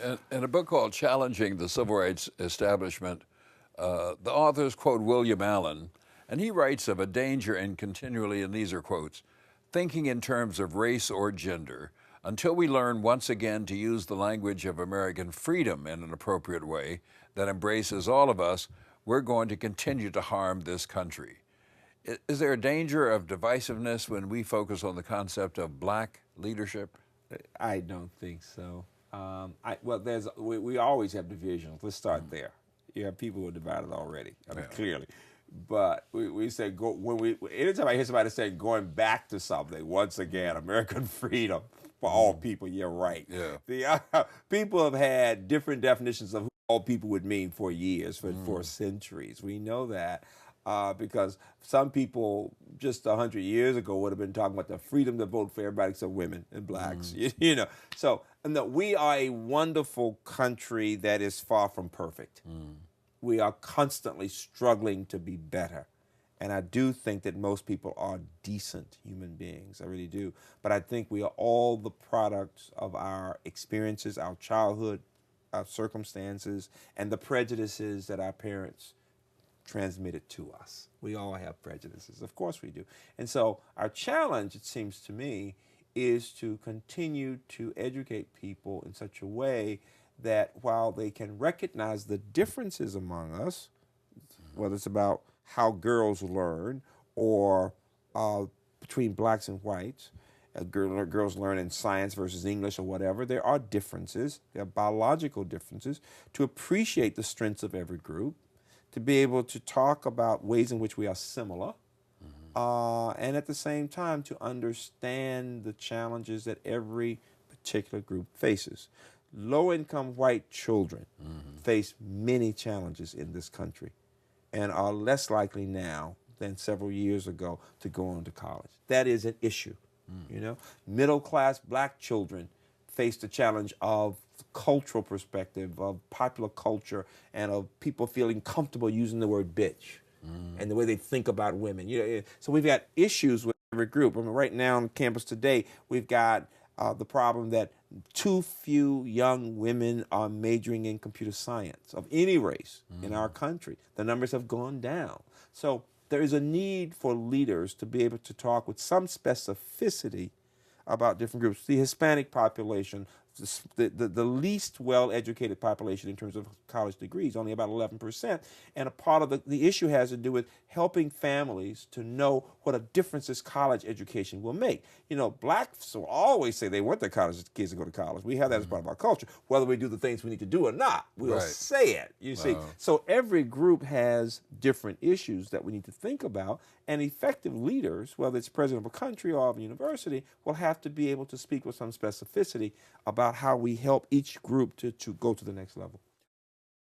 In a book called Challenging the Civil Rights Establishment, the authors quote William Allen, and he writes of a danger in continually, and these are quotes, thinking in terms of race or gender until we learn once again to use the language of American freedom in an appropriate way that embraces all of us, we're going to continue to harm this country. Is there a danger of divisiveness when we focus on the concept of black leadership? I don't think so. We always have divisions. Let's start there. You have people who are divided already, clearly. But we say anytime I hear somebody say going back to something, once again, American freedom for all people, you're right. Yeah. People have had different definitions of who all people would mean for years, for centuries. We know that. Because some people just 100 years ago would have been talking about the freedom to vote for everybody except women and blacks. You know, so we are a wonderful country that is far from perfect. We are constantly struggling to be better. And I do think that most people are decent human beings. I really do. But I think we are all the products of our experiences, our childhood, our circumstances, and the prejudices that our parents transmitted to us. We all have prejudices. Of course we do. And so our challenge, it seems to me, is to continue to educate people in such a way that while they can recognize the differences among us, whether it's about how girls learn or between blacks and whites, girls learn in science versus English or whatever, there are differences, there are biological differences, to appreciate the strengths of every group, to be able to talk about ways in which we are similar, and at the same time to understand the challenges that every particular group faces. Low-income white children face many challenges in this country and are less likely now than several years ago to go on to college. That is an issue, you know. Middle-class black children face the challenge of cultural perspective, of popular culture, and of people feeling comfortable using the word bitch and the way they think about women. You know, so we've got issues with every group. I mean, right now on campus today, we've got the problem that too few young women are majoring in computer science of any race in our country. The numbers have gone down. So there is a need for leaders to be able to talk with some specificity about different groups. The Hispanic population, the least well-educated population in terms of college degrees, only about 11%. And a part of the issue has to do with helping families to know what a difference this college education will make. You know, blacks will always say they want their college kids to go to college. We have that as part of our culture. Whether we do the things we need to do or not, we'll say it, you see. So every group has different issues that we need to think about, and effective leaders, whether it's president of a country or of a university, will have to be able to speak with some specificity about how we help each group to go to the next level.